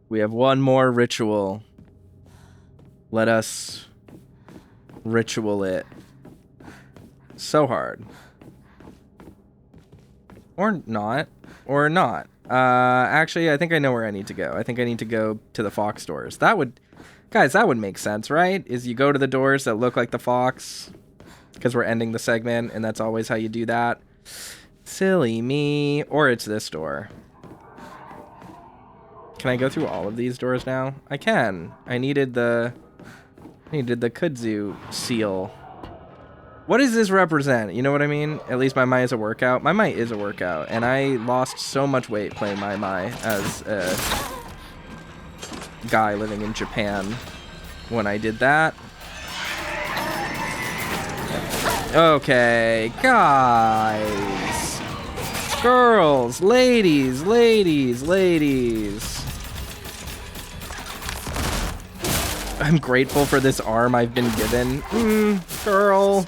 We have one more ritual. Let us ritual it. So hard. Or not. Or not. Actually, I think I know where I need to go. I think I need to go to the Fox doors. That would... Guys, that would make sense, right? Is you go to the doors that look like the Fox. Because we're ending the segment, and that's always how you do that. Silly me. Or it's this door. Can I go through all of these doors now? I can. I needed the kudzu seal. What does this represent? You know what I mean? At least my Mai is a workout. My Mai is a workout, and I lost so much weight playing my Mai as a guy living in Japan when I did that. Okay, guys. Girls, ladies. I'm grateful for this arm I've been given. Girl.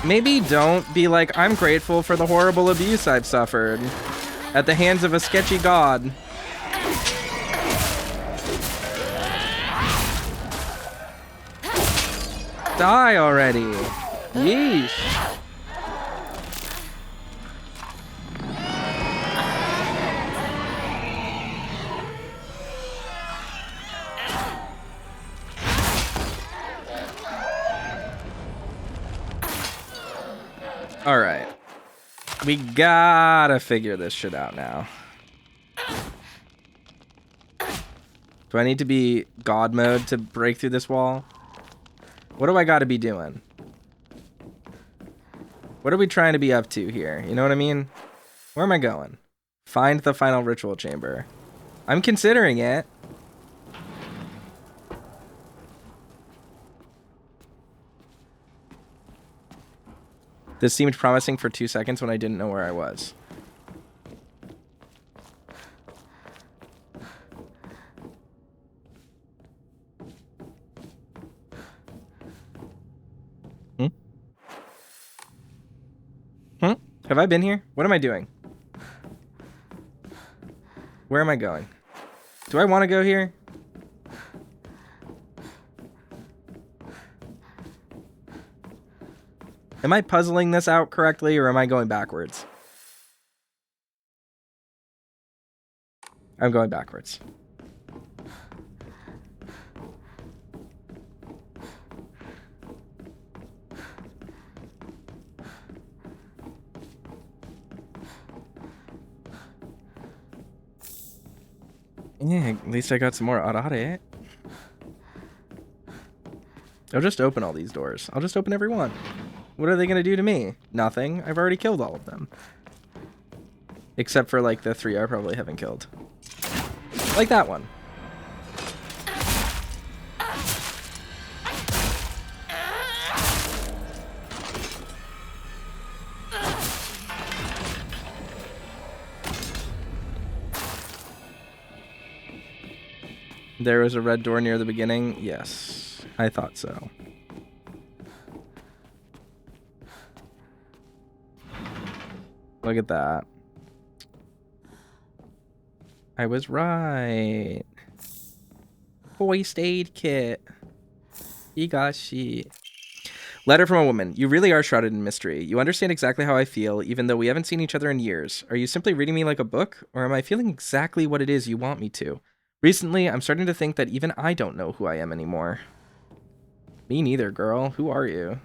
Maybe don't be like, I'm grateful for the horrible abuse I've suffered at the hands of a sketchy god. Die already. Yeesh. All right. We gotta figure this shit out now. Do I need to be God mode to break through this wall? What do I gotta be doing? What are we trying to be up to here? You know what I mean? Where am I going? Find the final ritual chamber. I'm considering it. This seemed promising for 2 seconds when I didn't know where I was. Have I been here? What am I doing? Where am I going? Do I want to go here? Am I puzzling this out correctly, or am I going backwards? I'm going backwards. Yeah, at least I got some more arare. I'll just open all these doors. I'll just open every one. What are they going to do to me? Nothing. I've already killed all of them. Except for, like, the 3 I probably haven't killed. Like that one. There was a red door near the beginning. Yes, I thought so. Look at that. I was right. Hoist aid kit. Higashi. Letter from a woman. You really are shrouded in mystery. You understand exactly how I feel, even though we haven't seen each other in years. Are you simply reading me like a book, or am I feeling exactly what it is you want me to? Recently, I'm starting to think that even I don't know who I am anymore. Me neither, girl. Who are you?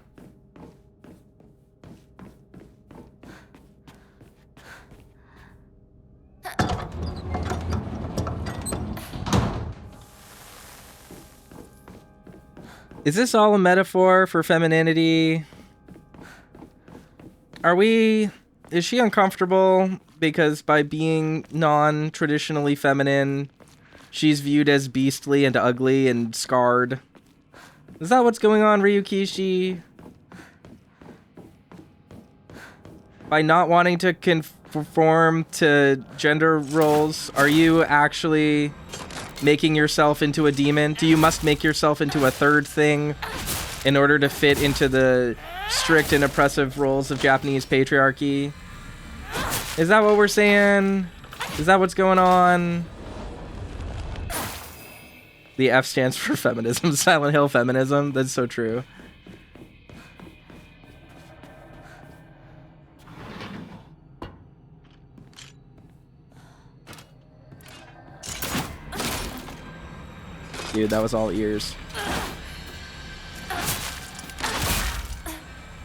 Is this all a metaphor for femininity? Is she uncomfortable because by being non-traditionally feminine, she's viewed as beastly and ugly and scarred? Is that what's going on, Ryukishi? By not wanting to conform to gender roles, are you actually making yourself into a demon? Do you must make yourself into a third thing in order to fit into the strict and oppressive roles of Japanese patriarchy. Is that what we're saying? Is that what's going on? The F stands for feminism. Silent Hill feminism. That's so true. Dude, that was all ears.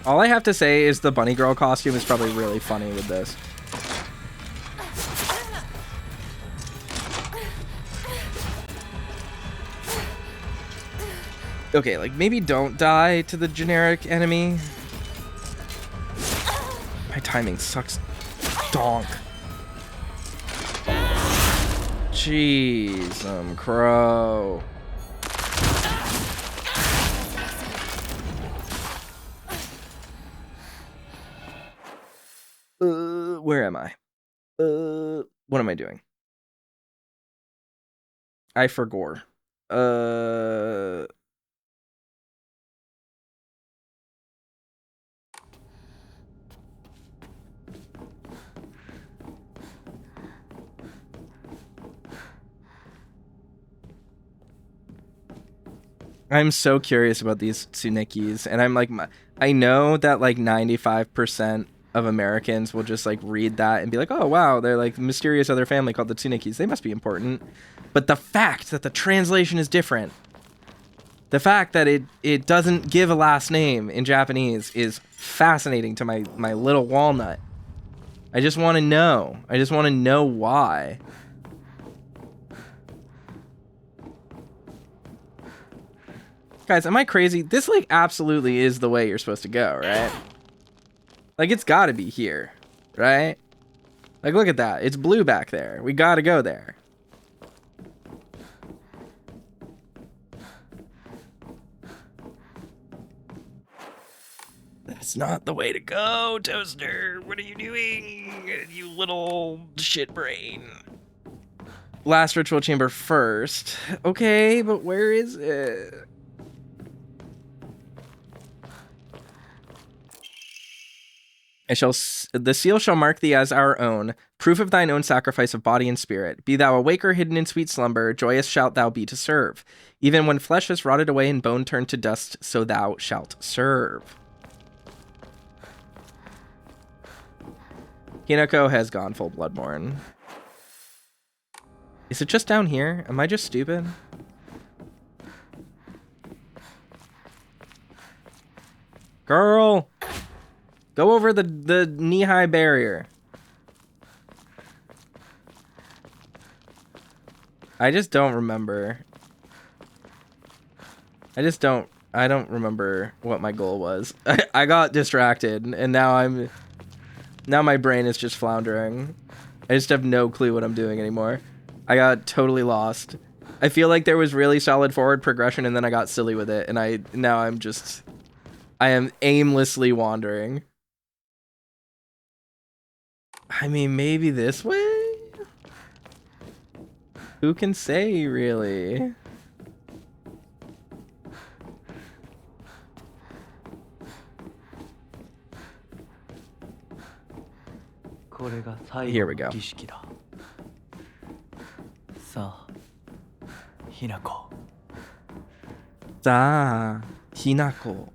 All I have to say is the bunny girl costume is probably really funny with this. Okay, like, maybe don't die to the generic enemy. My timing sucks. Donk. Jeez, crow. Where am I? What am I doing? I forgore. I'm so curious about these Tsunekis, and I'm like, I know that like 95% of Americans will just like read that and be like, oh wow, they're like mysterious other family called the Tsunekis. They must be important. But the fact that the translation is different, the fact that it doesn't give a last name in Japanese is fascinating to my little walnut. I just want to know. I just want to know why. Guys, am I crazy? This, like, absolutely is the way you're supposed to go, right? Like, it's gotta be here, right? Like, look at that. It's blue back there. We gotta go there. That's not the way to go, Toaster. What are you doing, you little shit brain? Last ritual chamber first. Okay, but where is it? The seal shall mark thee as our own, proof of thine own sacrifice of body and spirit. Be thou awake or hidden in sweet slumber, joyous shalt thou be to serve. Even when flesh has rotted away and bone turned to dust, so thou shalt serve. Hinako has gone full Bloodborne. Is it just down here? Am I just stupid? Girl! Go over the knee-high barrier. I just don't remember. I don't remember what my goal was. I got distracted, and now my brain is just floundering. I just have no clue what I'm doing anymore. I got totally lost. I feel like there was really solid forward progression, and then I got silly with it, and I am aimlessly wandering. I mean, maybe this way? Who can say, really? Here we go. Hinako.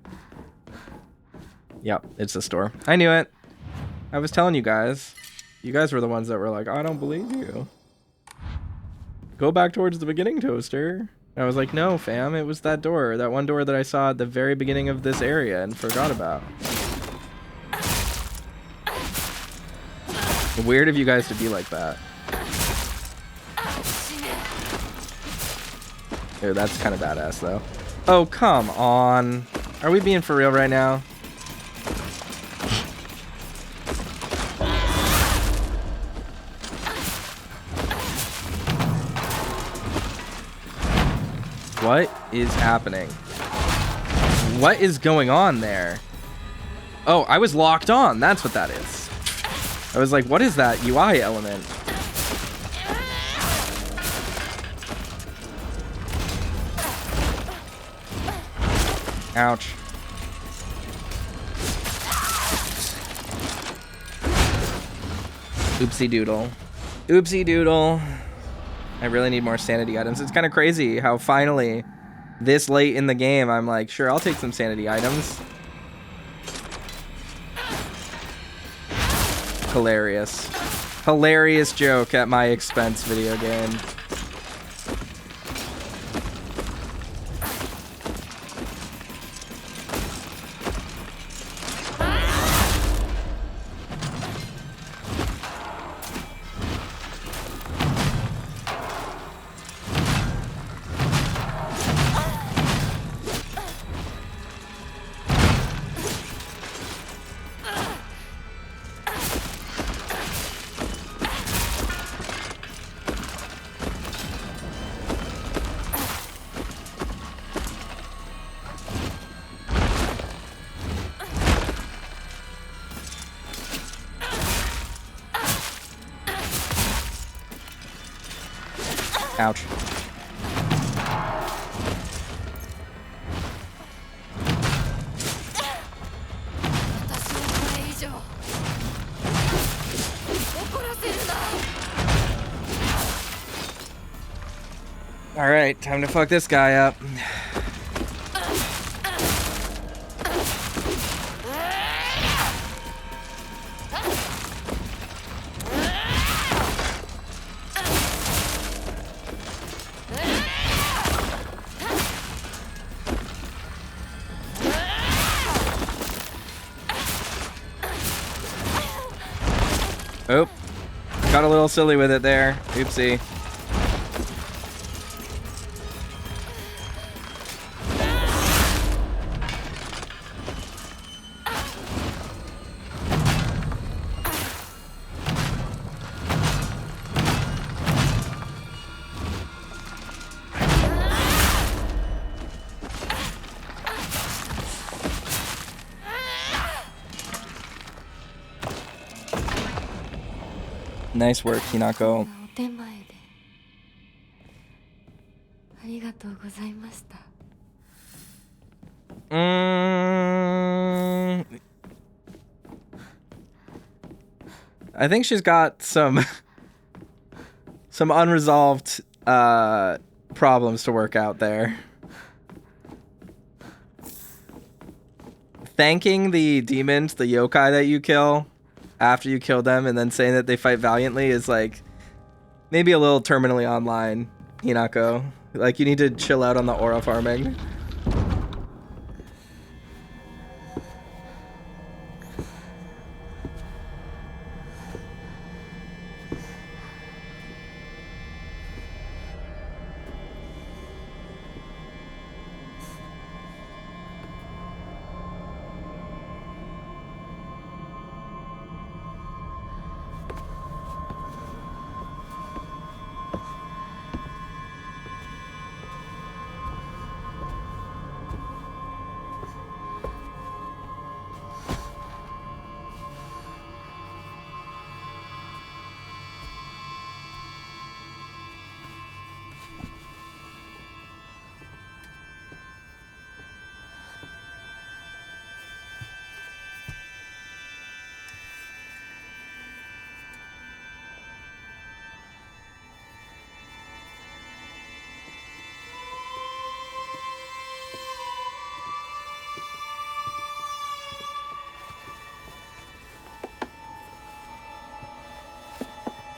Yep, it's the store. I knew it. I was telling you guys. You guys were the ones that were like, I don't believe you. Go back towards the beginning, Toaster. I was like, no, fam, it was that door. That one door that I saw at the very beginning of this area and forgot about. Weird of you guys to be like that. Dude, that's kind of badass, though. Oh, come on. Are we being for real right now? What is happening? What is going on there? Oh, I was locked on. That's what that is. I was like, what is that UI element? Ouch. Oopsie doodle. Oopsie doodle. I really need more sanity items. It's kind of crazy how finally, this late in the game, I'm like, sure, I'll take some sanity items. Hilarious. Hilarious joke at my expense, video game. Ouch. All right, time to fuck this guy up. Oh, got a little silly with it there. Oopsie. Nice work, Hinako. I think she's got some unresolved problems to work out there. Thanking the demons, the yokai that you kill after you kill them, and then saying that they fight valiantly is like maybe a little terminally online, Hinako. Like, you need to chill out on the aura farming.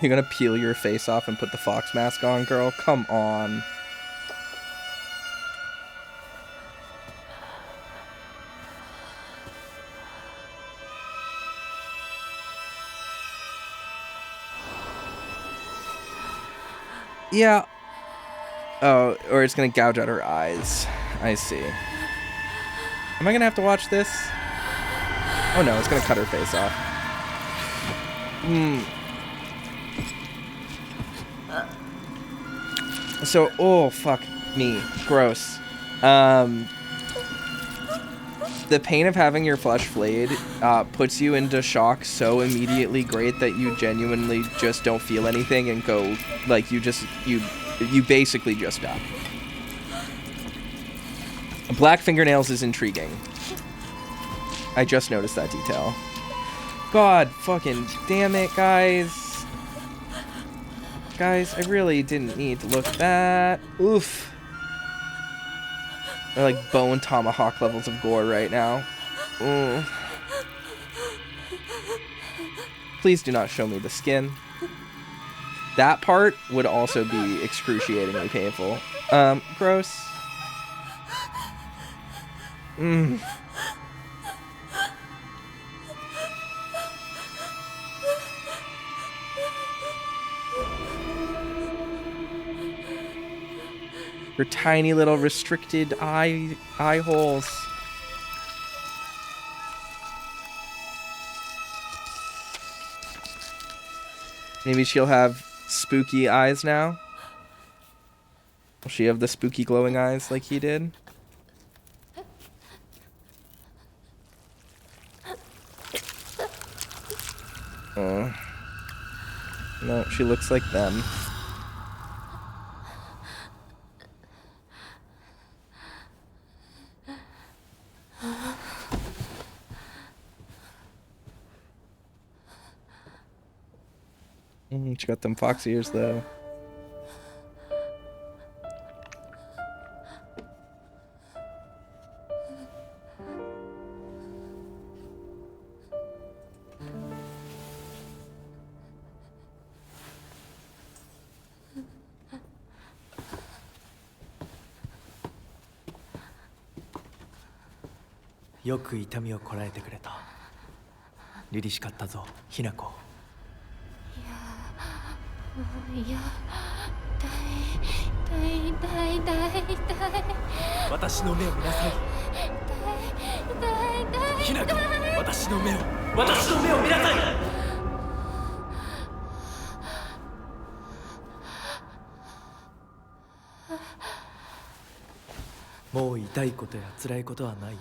You're gonna peel your face off and put the fox mask on, girl? Come on. Yeah. Oh, or it's gonna gouge out her eyes. I see. Am I gonna have to watch this? Oh no, it's gonna cut her face off. So, oh, fuck me. Gross. The pain of having your flesh flayed puts you into shock so immediately great that you genuinely just don't feel anything and go, like, you basically just die. Black fingernails is intriguing. I just noticed that detail. God fucking damn it, guys. Guys, I really didn't need to look at that. Oof. They're like bone tomahawk levels of gore right now. Ooh. Please do not show me the skin. That part would also be excruciatingly painful. Gross. Her tiny little restricted eye holes. Maybe she'll have spooky eyes now. Will she have the spooky glowing eyes like he did? Oh. No, she looks like them. She got them fox ears though.よく痛みをこらえてくれた。凛々しかったぞ、ひなこ。いや、痛い。私の目を見なさい。痛い。ひなこ、私の目を見なさい。もう痛いことや辛いことはないよ。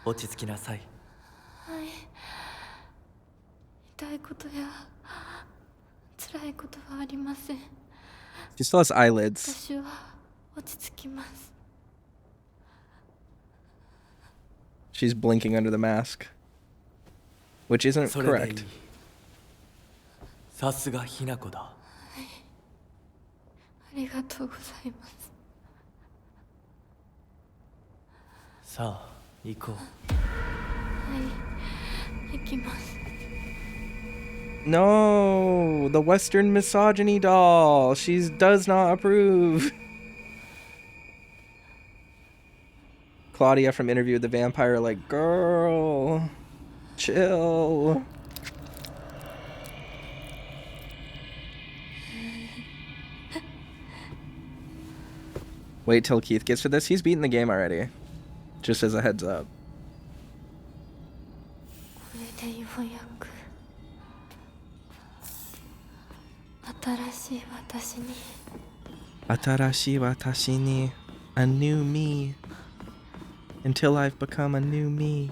落ち着きなさい。はい。痛いことや辛いことはありません。She still has eyelids. 私は落ち着きます。She's blinking under the mask, which isn't correct. さすがひなこだ。はい。ありがとうございます。さあ、行こう。はい、行きます。No, the Western misogyny doll. She does not approve. Claudia from Interview with the Vampire, like, girl, chill. Wait till Keith gets to this. He's beaten the game already. Just as a heads up. Atarashi watashi ni, a new me. Until I've become a new me.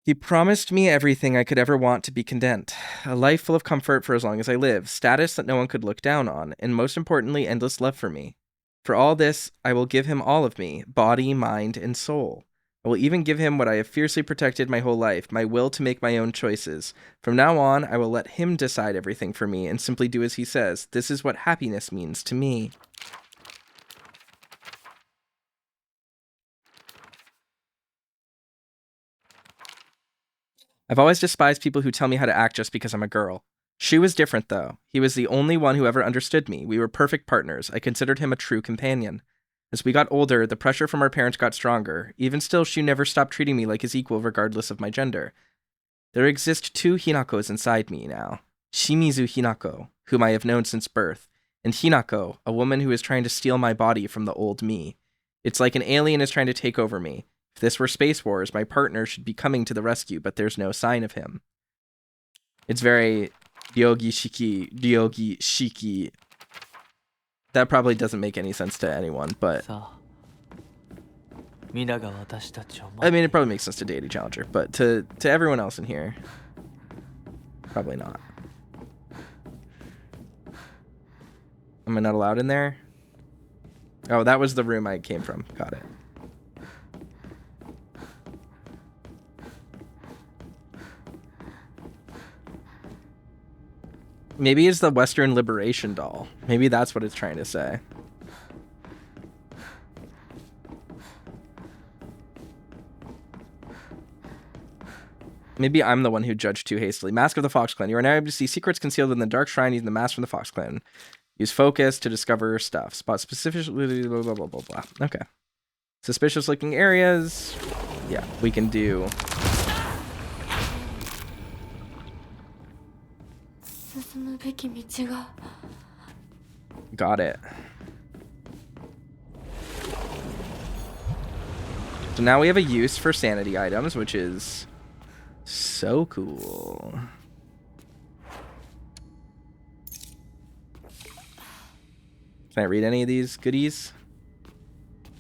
He promised me everything I could ever want to be content. A life full of comfort for as long as I live, status that no one could look down on, and most importantly, endless love for me. For all this, I will give him all of me, body, mind, and soul. I will even give him what I have fiercely protected my whole life, my will to make my own choices. From now on, I will let him decide everything for me and simply do as he says. This is what happiness means to me. I've always despised people who tell me how to act just because I'm a girl. Shu was different, though. He was the only one who ever understood me. We were perfect partners. I considered him a true companion. As we got older, the pressure from our parents got stronger. Even still, Shu never stopped treating me like his equal regardless of my gender. There exist two Hinakos inside me now. Shimizu Hinako, whom I have known since birth, and Hinako, a woman who is trying to steal my body from the old me. It's like an alien is trying to take over me. If this were Space Wars, my partner should be coming to the rescue, but there's no sign of him. It's very Ryogi Shiki. That probably doesn't make any sense to anyone, but I mean, it probably makes sense to Deity Challenger, but to everyone else in here. Probably not. Am I not allowed in there? Oh, that was the room I came from. Got it. Maybe it's the Western Liberation doll. Maybe that's what it's trying to say. Maybe I'm the one who judged too hastily. Mask of the Fox Clan. You are now able to see secrets concealed in the dark shrine using the mask from the Fox Clan. Use focus to discover stuff. Spot specific... blah, blah, blah, blah, blah. Okay. Suspicious looking areas. Yeah, we can do... Got it. So now we have a use for sanity items, which is so cool. Can I read any of these goodies?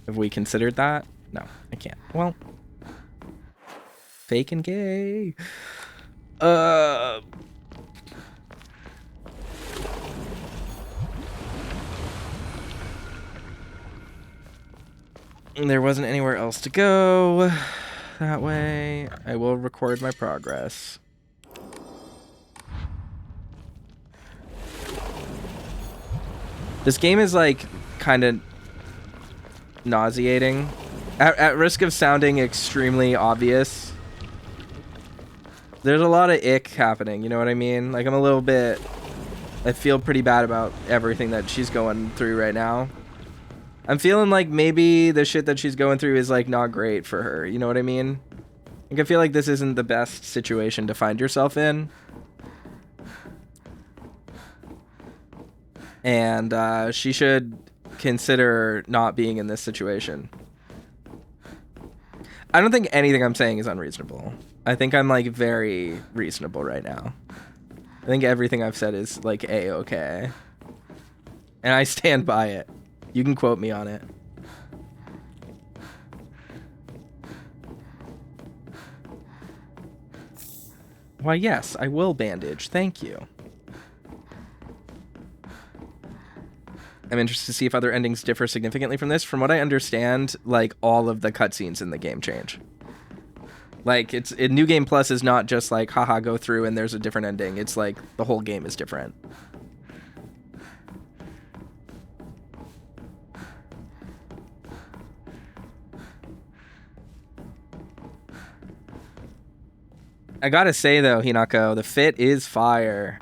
Have we considered that? No, I can't. Well, fake and gay. There wasn't anywhere else to go that way. I will record my progress. This game is like kind of nauseating. At risk of sounding extremely obvious, there's a lot of ick happening, you know what I mean? Like I'm a little bit... I feel pretty bad about everything that she's going through right now. I'm feeling like maybe the shit that she's going through is like not great for her. You know what I mean? Like I feel like this isn't the best situation to find yourself in. And she should consider not being in this situation. I don't think anything I'm saying is unreasonable. I think I'm like very reasonable right now. I think everything I've said is like A-okay. And I stand by it. You can quote me on it. Why, yes, I will bandage. Thank you. I'm interested to see if other endings differ significantly from this. From what I understand, like, all of the cutscenes in the game change. Like, New Game Plus is not just like, haha, go through and there's a different ending. It's like, the whole game is different. I gotta say though, Hinako, the fit is fire.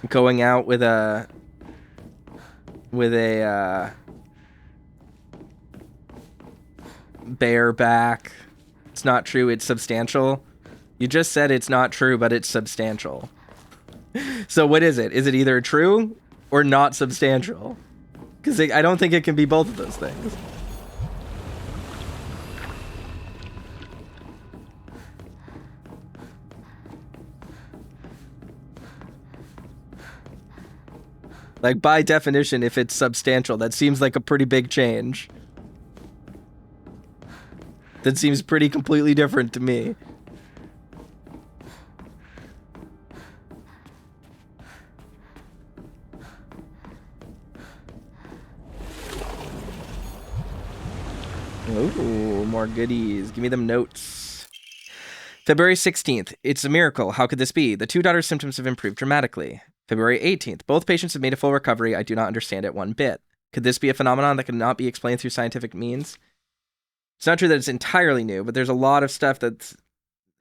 Going out with a bare back. It's not true, it's substantial. You just said it's not true, but it's substantial. So what is it? Is it either true or not substantial? Because I don't think it can be both of those things. Like, by definition, if it's substantial, that seems like a pretty big change. That seems pretty completely different to me. Ooh, more goodies. Give me them notes. February 16th. It's a miracle. How could this be? The two daughters' symptoms have improved dramatically. February 18th. Both patients have made a full recovery. I do not understand it one bit. Could this be a phenomenon that could not be explained through scientific means? It's not true that it's entirely new, but there's a lot of stuff that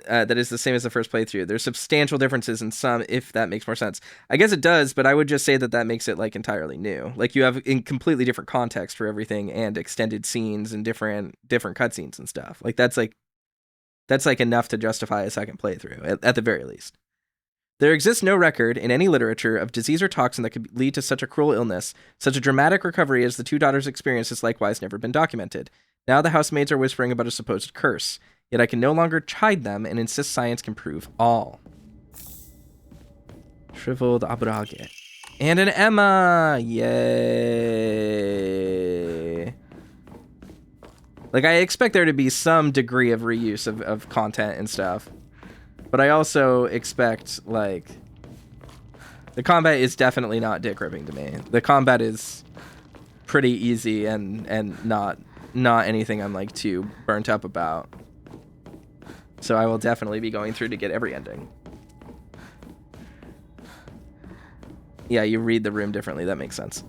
is the same as the first playthrough. There's substantial differences in some, if that makes more sense. I guess it does, but I would just say that that makes it like entirely new. Like you have in completely different context for everything and extended scenes and different cutscenes and stuff. Like that's like enough to justify a second playthrough at the very least. There exists no record in any literature of disease or toxin that could lead to such a cruel illness. Such a dramatic recovery as the two daughters experienced has likewise never been documented. Now the housemaids are whispering about a supposed curse. Yet I can no longer chide them and insist science can prove all. Shriveled Abrage. And an Emma! Yay! Like, I expect there to be some degree of reuse of content and stuff. But I also expect, like, the combat is definitely not dick ripping to me. The combat is pretty easy and not anything I'm like too burnt up about. So I will definitely be going through to get every ending. Yeah, you read the room differently. That makes sense.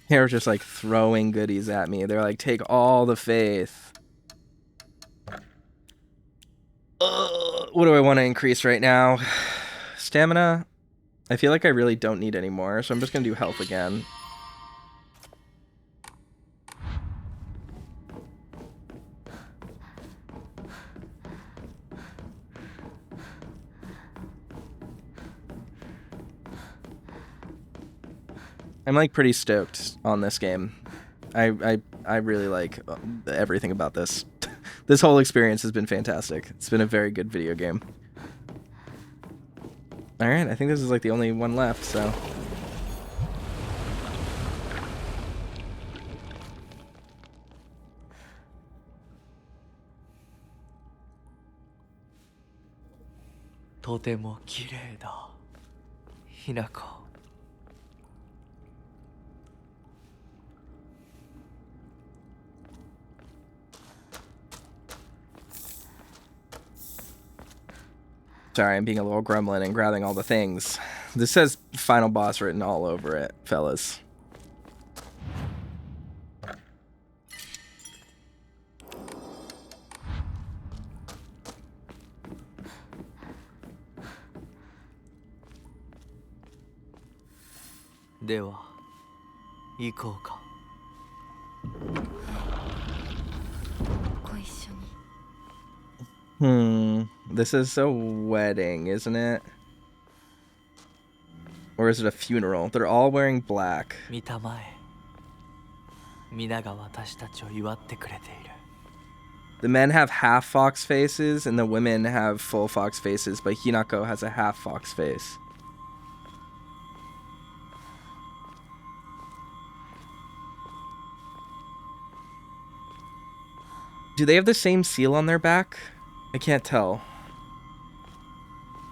They're just like throwing goodies at me. They're like, take all the faith. What do I want to increase right now? Stamina. I feel like I really don't need any more, so I'm just going to do health again. I'm like pretty stoked on this game. I really like everything about this. This whole experience has been fantastic. It's been a very good video game. Alright, I think this is like the only one left, so. Totemo kirei da, Hinako. Sorry, I'm being a little gremlin and grabbing all the things. This says final boss written all over it, fellas. Dewa, ikouka. This is a wedding, isn't it? Or is it a funeral? They're all wearing black. Mita mae. Mina ga watashi tachi o iwatte kureteiru. The men have half fox faces and the women have full fox faces, but Hinako has a half fox face. Do they have the same seal on their back? I can't tell.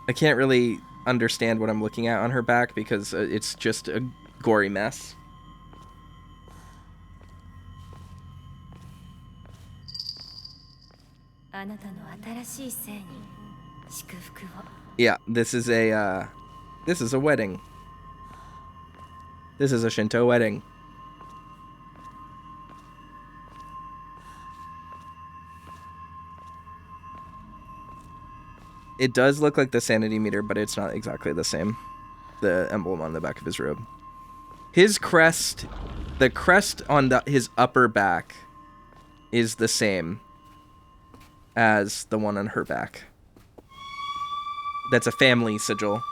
I can't really understand what I'm looking at on her back because it's just a gory mess. Yeah, this is a wedding. This is a Shinto wedding. It does look like the sanity meter, but it's not exactly the same. The emblem on the back of his robe. His crest, the crest on his upper back is the same as the one on her back. That's a family sigil.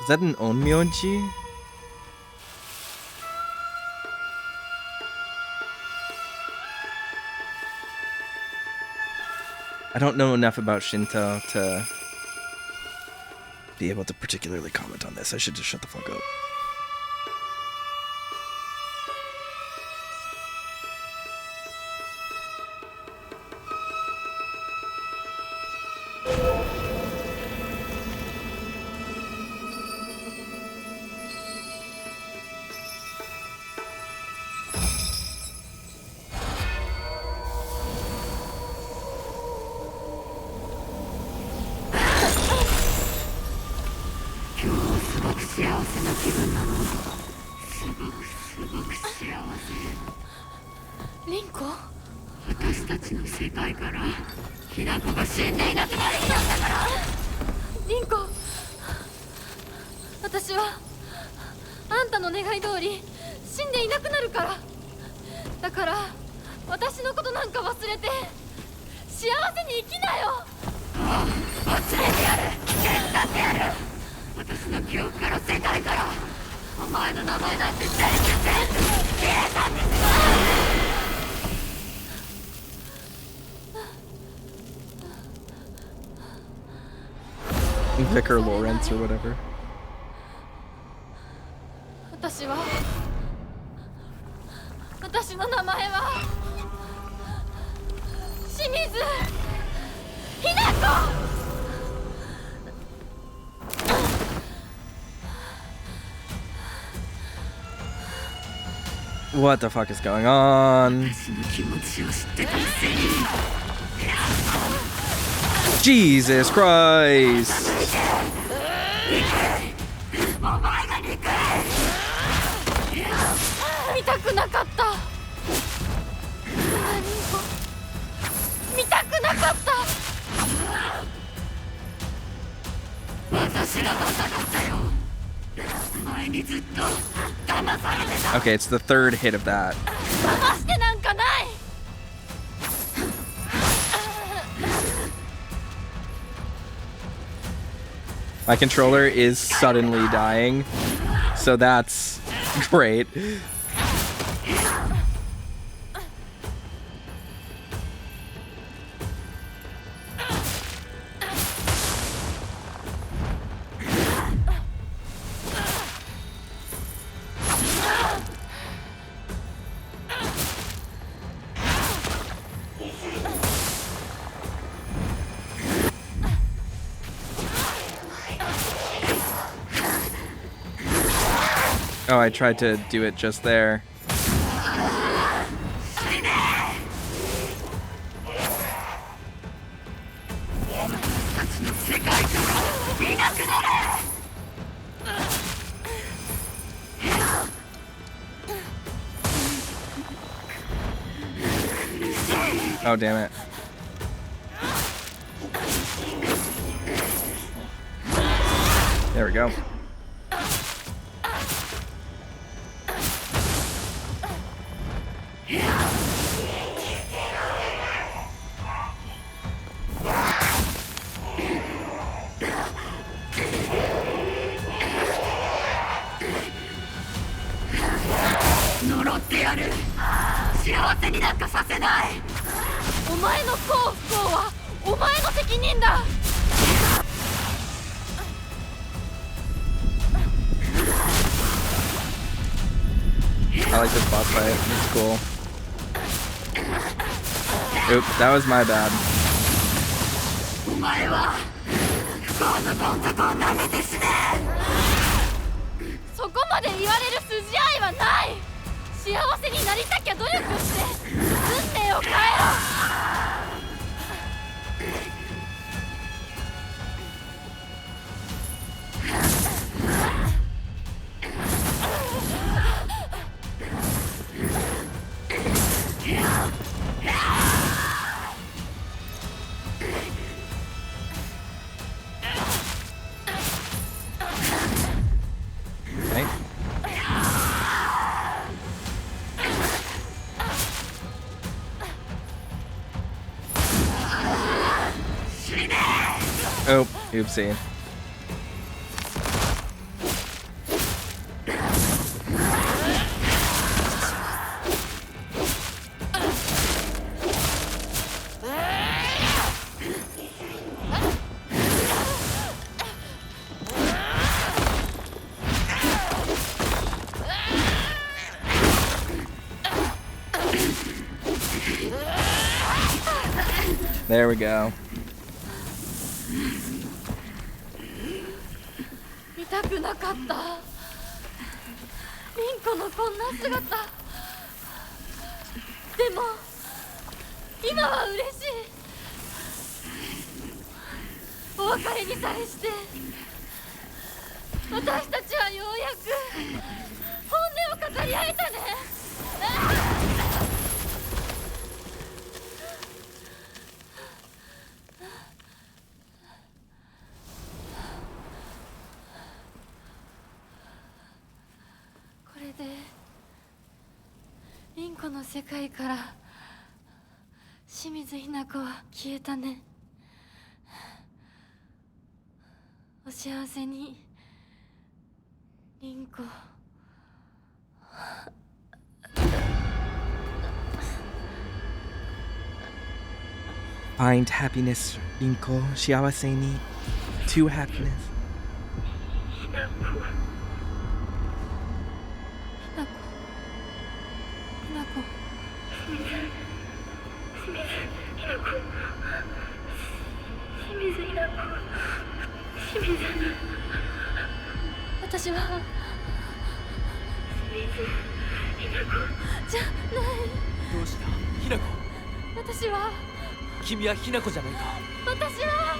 Is that an onmyonji? I don't know enough about Shinto to be able to particularly comment on this. I should just shut the fuck up. あんたの願い通り死んでいなくなるから。だから私のことなんか忘れて幸せに生きなよ。忘れてやる。消したってやる。私の記憶から世界からお前の名前なんて全部消えたんですよ。Vicar Lawrence or whatever. 私の名前は清水ひなこ。What the fuck is going on? Jesus Christ! 見たくなかった。見たくなかった。私がまさかったよ。前にずっと騙されてた。 Okay, it's the third hit of that. 騙してなんかない。My controller is suddenly dying, so that's great. Oh, I tried to do it just there. Oh, damn it. There we go. I like this boss fight. It's cool. Oop, that was my bad. お前は不幸のどん底を舐めて死ね。そこまで言われる筋合いはない。幸せになりたきゃ努力して運命を変えろ。Okay. Oh, oopsie. There we go. 見たくなかった。リンコのこんな姿。でも今は嬉しい。お別れにさえして私たちはようやく本音を語り合えたね。ンコの世界から清水ひな子は消えたね。お幸せに、リンコ。Find happiness, リンコ。幸せに。To happiness. ひなこ。ひなこ。清水ひなこ。清水ひなこ。清水。私は清水ひな子じゃない。どうしたひなこ。私は君はひなこじゃないか。私は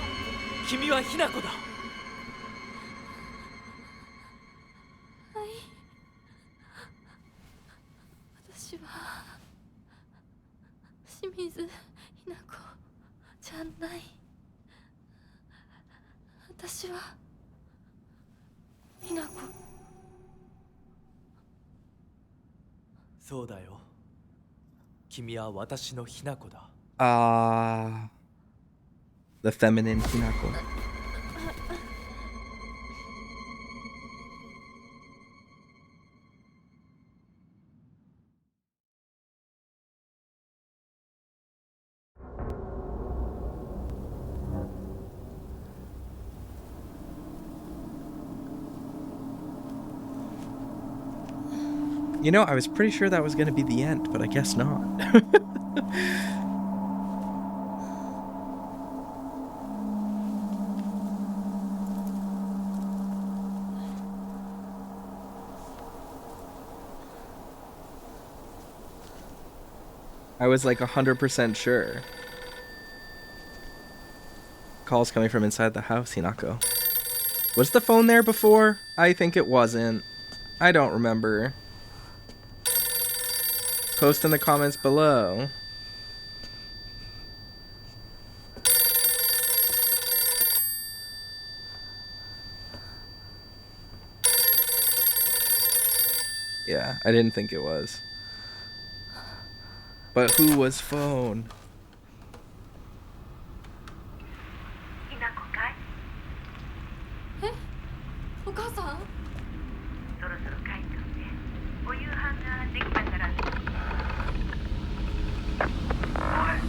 君はひなこだ。はい。私は清水ひな子じゃない。私はひな子。そうだよ。君は私のひな子だ。The feminine Hinako. You know, I was pretty sure that was going to be the end, but I guess not. I was like 100% sure. Calls coming from inside the house, Hinako. Was the phone there before? I think it wasn't. I don't remember. Post in the comments below. Yeah, I didn't think it was. But who was phone? ひなこかい？え？お母さん？そろそろ帰っておいで。お夕飯ができたから。おい、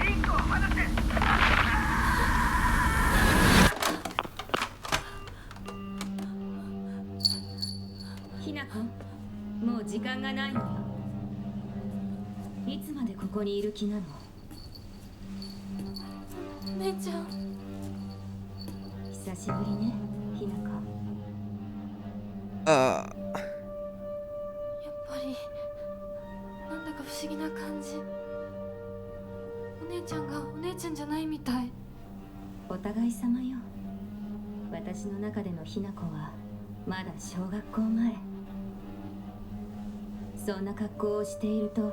リンコを離せ！ひなこ、もう時間がないのよ。いつまでここにいる気なの？お姉ちゃん。久しぶりね、ひなこ。やっぱりなんだか不思議な感じ。お姉ちゃんがお姉ちゃんじゃないみたい。お互い様よ。私の中でのひなこはまだ小学校前。そんな格好をしていると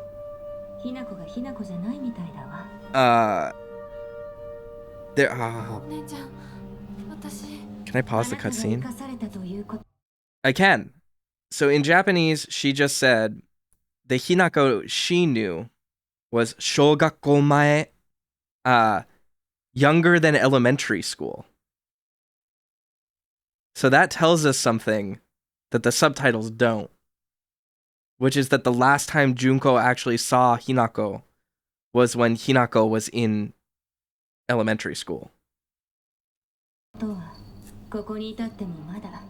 ひなこがひなこじゃないみたいだわ。There. お姉ちゃん、私。 Can I pause the あなたが生 cutscene? かされたということ。I can. So in Japanese, she just said the Hinako she knew was shogakko mae, younger than elementary school. So that tells us something that the subtitles don't, which is that the last time Junko actually saw Hinako was when Hinako was in elementary school. とはここに至ってもまだ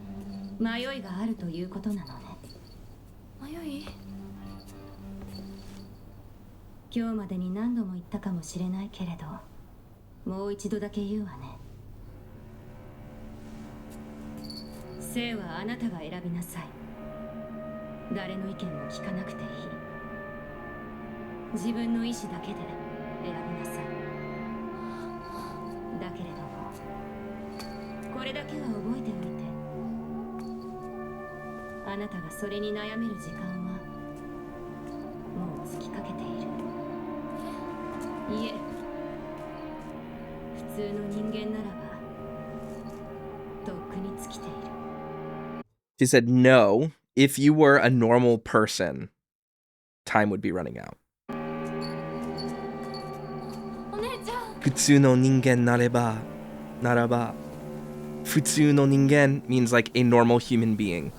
迷いがあるということなのね。迷い？今日までに何度も言ったかもしれないけれど、もう一度だけ言うわね。生はあなたが選びなさい。誰の意見も聞かなくていい。自分の意志だけで選びなさい。だけれども、これだけは覚えておいて。あなたがそれに悩める時間はもう尽きかけている。いえ、普通の人間ならばとっくに尽きている。 She said, no, if you were a normal person, time would be running out. お姉ちゃん。普通の人間ならば普通の人間 means like a normal human being.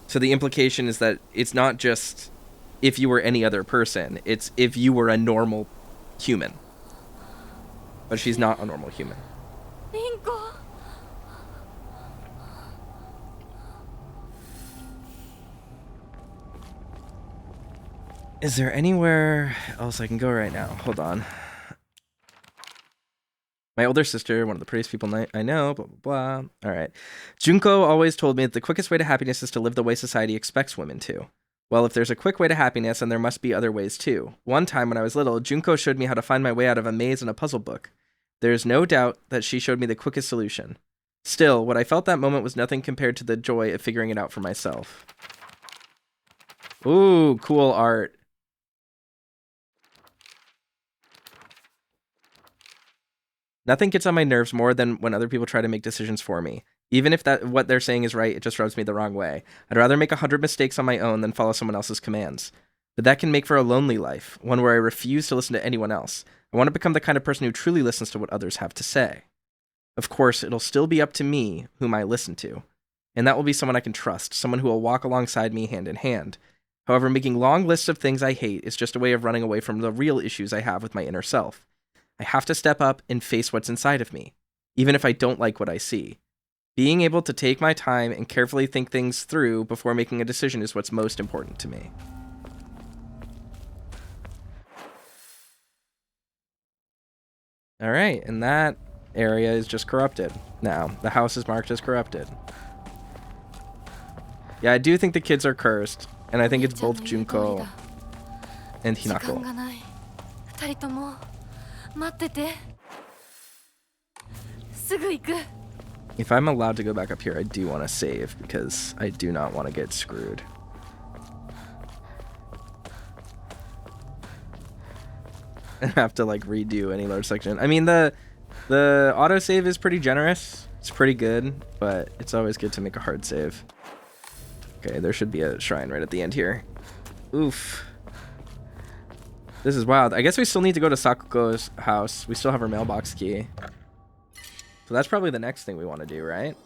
So the implication is that it's not just if you were any other person, it's if you were a normal human. But she's not a normal human. リンコ。 Is there anywhere else I can go right now? Hold on. My older sister, one of the prettiest people I know, blah, blah, blah. All right. Junko always told me that the quickest way to happiness is to live the way society expects women to. Well, if there's a quick way to happiness, then there must be other ways too. One time when I was little, Junko showed me how to find my way out of a maze in a puzzle book. There's no doubt that she showed me the quickest solution. Still, what I felt that moment was nothing compared to the joy of figuring it out for myself. Ooh, cool art. Nothing gets on my nerves more than when other people try to make decisions for me. Even if what they're saying is right, it just rubs me the wrong way. I'd rather make 100 mistakes on my own than follow someone else's commands. But that can make for a lonely life, one where I refuse to listen to anyone else. I want to become the kind of person who truly listens to what others have to say. Of course, it'll still be up to me whom I listen to. And that will be someone I can trust, someone who will walk alongside me hand in hand. However, making long lists of things I hate is just a way of running away from the real issues I have with my inner self. I have to step up and face what's inside of me, even if I don't like what I see. Being able to take my time and carefully think things through before making a decision is what's most important to me. All right, and that area is just corrupted. Now, the house is marked as corrupted. Yeah, I do think the kids are cursed, and I think it's both Junko and 時間 Hinako. がない。二人とも待ってて。すぐ行く。 If I'm allowed to go back up here, I do want to save, because I do not want to get screwed. I have to, like, redo any large section. I mean, the autosave is pretty generous. It's pretty good, but it's always good to make a hard save. Okay, there should be a shrine right at the end here. Oof. This is wild. I guess we still need to go to Sakuko's house. We still have her mailbox key. So that's probably the next thing we want to do, right?